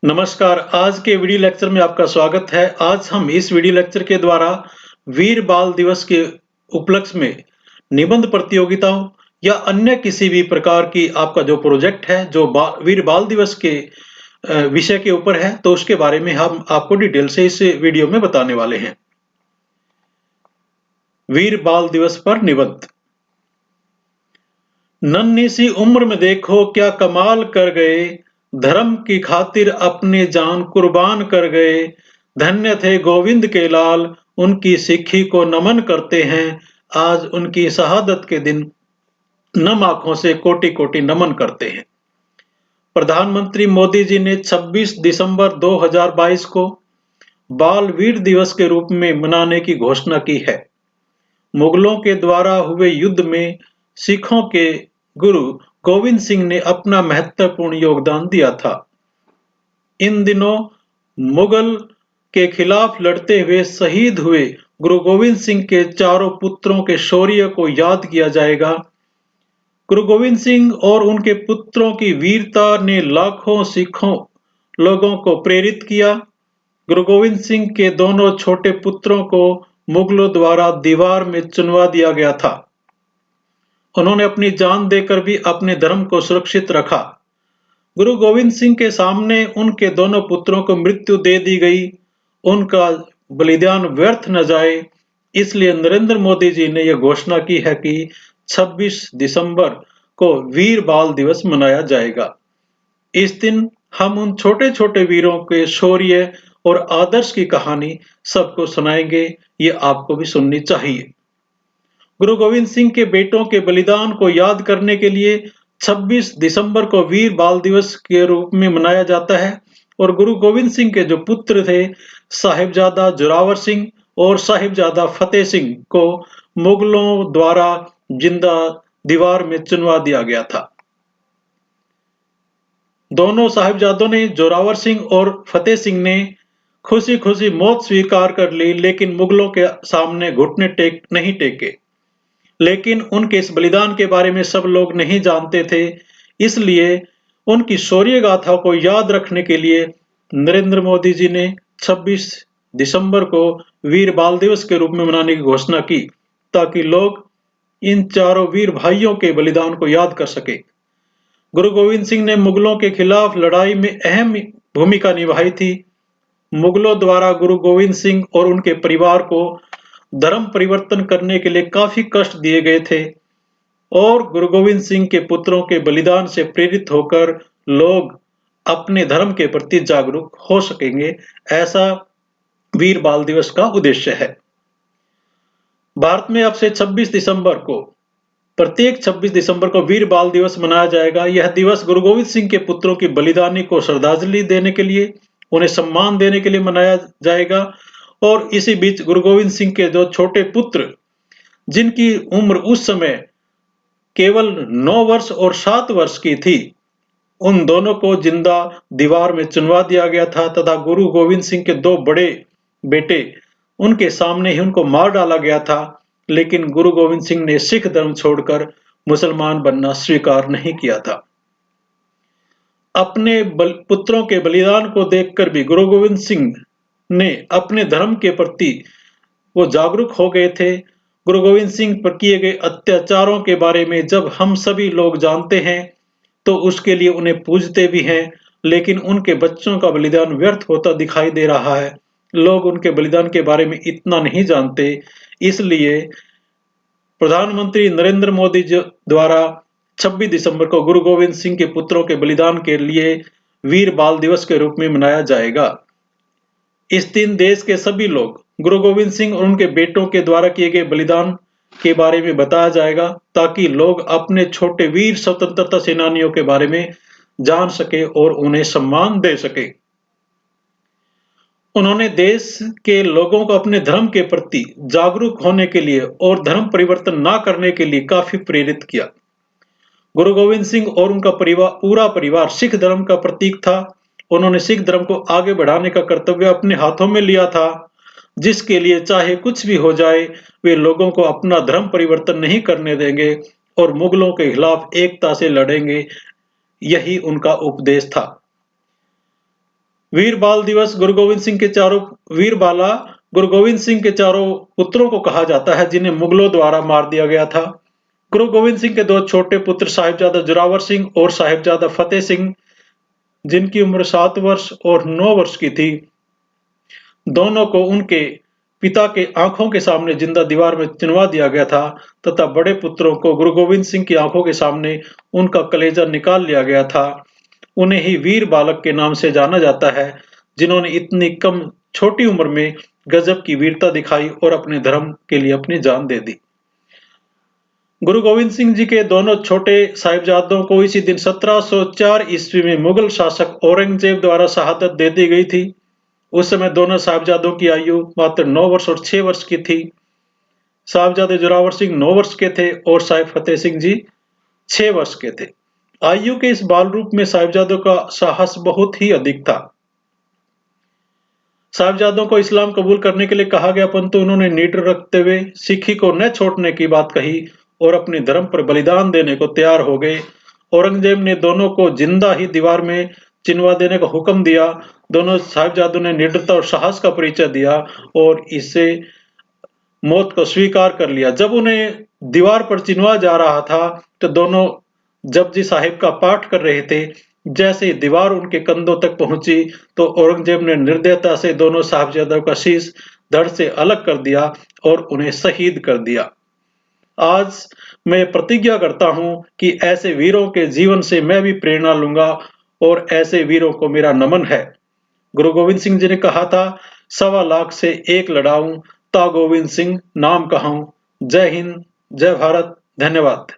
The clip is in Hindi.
नमस्कार, आज के वीडियो लेक्चर में आपका स्वागत है। आज हम इस वीडियो लेक्चर के द्वारा वीर बाल दिवस के उपलक्ष्य में निबंध प्रतियोगिताओं या अन्य किसी भी प्रकार की आपका जो प्रोजेक्ट है जो वीर बाल दिवस के विषय के ऊपर है, तो उसके बारे में हम आपको डिटेल से इस वीडियो में बताने वाले हैं। वीर बाल दिवस पर निबंध। नन्ही सी उम्र में देखो क्या कमाल कर गए, धर्म की खातिर अपनी जान कुर्बान कर गए। धन्य थे गोविंद के लाल, उनकी सिक्खी को नमन करते हैं। आज उनकी शहादत के दिन नम आंखों से कोटि कोटि नमन करते हैं। प्रधानमंत्री मोदी जी ने 26 दिसंबर 2022 को बाल वीर दिवस के रूप में मनाने की घोषणा की है। मुगलों के द्वारा हुए युद्ध में सिखों के गुरु गोविंद सिंह ने अपना महत्वपूर्ण योगदान दिया था। इन दिनों मुगल के खिलाफ लड़ते हुए शहीद हुए गुरु गोविंद सिंह के चारों पुत्रों के शौर्य को याद किया जाएगा। गुरु गोविंद सिंह और उनके पुत्रों की वीरता ने लाखों सिखों लोगों को प्रेरित किया। गुरु गोविंद सिंह के दोनों छोटे पुत्रों को मुगलों द्वारा दीवार में चुनवा दिया गया था। उन्होंने अपनी जान देकर भी अपने धर्म को सुरक्षित रखा। गुरु गोविंद सिंह के सामने उनके दोनों पुत्रों को मृत्यु दे दी गई। उनका बलिदान व्यर्थ न जाए, इसलिए नरेंद्र मोदी जी ने यह घोषणा की है कि 26 दिसंबर को वीर बाल दिवस मनाया जाएगा। इस दिन हम उन छोटे छोटे वीरों के शौर्य और आदर्श की कहानी सबको सुनाएंगे। ये आपको भी सुननी चाहिए। गुरु गोविंद सिंह के बेटों के बलिदान को याद करने के लिए 26 दिसंबर को वीर बाल दिवस के रूप में मनाया जाता है। और गुरु गोविंद सिंह के जो पुत्र थे साहिबजादा जोरावर सिंह और साहिबजादा फतेह सिंह को मुगलों द्वारा जिंदा दीवार में चुनवा दिया गया था। दोनों साहिबजादों ने, जोरावर सिंह और फतेह सिंह ने खुशी खुशी मौत स्वीकार कर ली, लेकिन मुगलों के सामने घुटने नहीं टेके। लेकिन उनके इस बलिदान के बारे में सब लोग नहीं जानते थे, इसलिए उनकी शौर्य गाथा को याद रखने के लिए नरेंद्र मोदी जी ने 26 दिसंबर को वीर बाल दिवस के रूप में मनाने की घोषणा की, ताकि लोग इन चारों वीर भाइयों के बलिदान को याद कर सके। गुरु गोविंद सिंह ने मुगलों के खिलाफ लड़ाई में अहम भूमिका निभाई थी। मुगलों द्वारा गुरु गोविंद सिंह और उनके परिवार को धर्म परिवर्तन करने के लिए काफी कष्ट दिए गए थे, और गुरु गोविंद सिंह के पुत्रों के बलिदान से प्रेरित होकर लोग अपने धर्म के प्रति जागरूक हो सकेंगे। ऐसा वीर बाल दिवस का उद्देश्य है। भारत में अब से 26 दिसंबर को प्रत्येक 26 दिसंबर को वीर बाल दिवस मनाया जाएगा। यह दिवस गुरु गोविंद सिंह के पुत्रों की बलिदानी को श्रद्धांजलि देने के लिए, उन्हें सम्मान देने के लिए मनाया जाएगा। और इसी बीच गुरु गोविंद सिंह के जो छोटे पुत्र, जिनकी उम्र उस समय केवल 9 वर्ष और 7 वर्ष की थी, उन दोनों को जिंदा दीवार में चुनवा दिया गया था, तथा गुरु गोविंद सिंह के 2 बड़े बेटे, उनके सामने ही उनको मार डाला गया था। लेकिन गुरु गोविंद सिंह ने सिख धर्म छोड़कर मुसलमान बनना स्वीकार नहीं किया था। अपने पुत्रों के बलिदान को देखकर भी गुरु गोविंद सिंह ने अपने धर्म के प्रति वो जागरूक हो गए थे। गुरु गोविंद सिंह पर किए गए अत्याचारों के बारे में जब हम सभी लोग जानते हैं, तो उसके लिए उन्हें पूजते भी हैं, लेकिन उनके बच्चों का बलिदान व्यर्थ होता दिखाई दे रहा है। लोग उनके बलिदान के बारे में इतना नहीं जानते, इसलिए प्रधानमंत्री नरेंद्र मोदी जी द्वारा 26 दिसंबर को गुरु गोविंद सिंह के पुत्रों के बलिदान के लिए वीर बाल दिवस के रूप में मनाया जाएगा। इस दिन देश के सभी लोग गुरु गोविंद सिंह और उनके बेटों के द्वारा किए गए बलिदान के बारे में बताया जाएगा, ताकि लोग अपने छोटे वीर स्वतंत्रता सेनानियों के बारे में जान सके और उन्हें सम्मान दे सके। उन्होंने देश के लोगों को अपने धर्म के प्रति जागरूक होने के लिए और धर्म परिवर्तन न करने के लिए काफी प्रेरित किया। गुरु गोविंद सिंह और उनका पूरा परिवार सिख धर्म का प्रतीक था। उन्होंने सिख धर्म को आगे बढ़ाने का कर्तव्य अपने हाथों में लिया था, जिसके लिए चाहे कुछ भी हो जाए, वे लोगों को अपना धर्म परिवर्तन नहीं करने देंगे और मुगलों के खिलाफ एकता से लड़ेंगे। यही उनका उपदेश था। वीर बाल दिवस गुरु गोविंद सिंह के चारों पुत्रों को कहा जाता है जिन्हें मुगलों द्वारा मार दिया गया था। गुरु गोविंद सिंह के दो छोटे पुत्र साहिबजादा जोरावर सिंह और साहिबजादा फतेह सिंह, जिनकी उम्र 7 वर्ष और 9 वर्ष की थी, दोनों को उनके पिता के आंखों के सामने जिंदा दीवार में चिनवा दिया गया था तथा बड़े पुत्रों को गुरु गोविंद सिंह की आंखों के सामने उनका कलेजा निकाल लिया गया था। उन्हें ही वीर बालक के नाम से जाना जाता है, जिन्होंने इतनी कम छोटी उम्र में गजब की वीरता दिखाई और अपने धर्म के लिए अपनी जान दे दी। गुरु गोविंद सिंह जी के दोनों छोटे साहिबजादों को इसी दिन 1704 ईस्वी में मुगल शासक औरंगजेब द्वारा शहादत दे दी गई थी। उस समय दोनों साहिबजादों की आयु मात्र 9 वर्ष और 6 वर्ष की थी। साहिबजादे जोरावर सिंह 9 वर्ष के थे और साहिब फतेह सिंह जी 6 वर्ष के थे। आयु के इस बाल रूप में साहिबजादों का साहस बहुत ही अधिक था। साहिबजादों को इस्लाम कबूल करने के लिए कहा गया, परंतु उन्होंने नीडर रखते हुए सिखी को न छोड़ने की बात कही और अपने धर्म पर बलिदान देने को तैयार हो गए। औरंगजेब ने दोनों को जिंदा ही दीवार में चिनवा देने का हुक्म दिया। दोनों साहिबजादों ने निडरता और साहस का परिचय दिया और इससे मौत को स्वीकार कर लिया। जब उन्हें दीवार पर चिनवा जा रहा था तो दोनों जपजी साहिब का पाठ कर रहे थे। जैसे ही दीवार उनके कंधों तक पहुंची तो औरंगजेब ने निर्दयता से दोनों साहिबजादों का शीश धड़ से अलग कर दिया और उन्हें शहीद कर दिया। आज मैं प्रतिज्ञा करता हूं कि ऐसे वीरों के जीवन से मैं भी प्रेरणा लूंगा और ऐसे वीरों को मेरा नमन है। गुरु गोविंद सिंह जी ने कहा था, 1.25 लाख से एक लड़ाऊं ता गोविंद सिंह नाम कहाऊं। जय हिंद, जय भारत, धन्यवाद।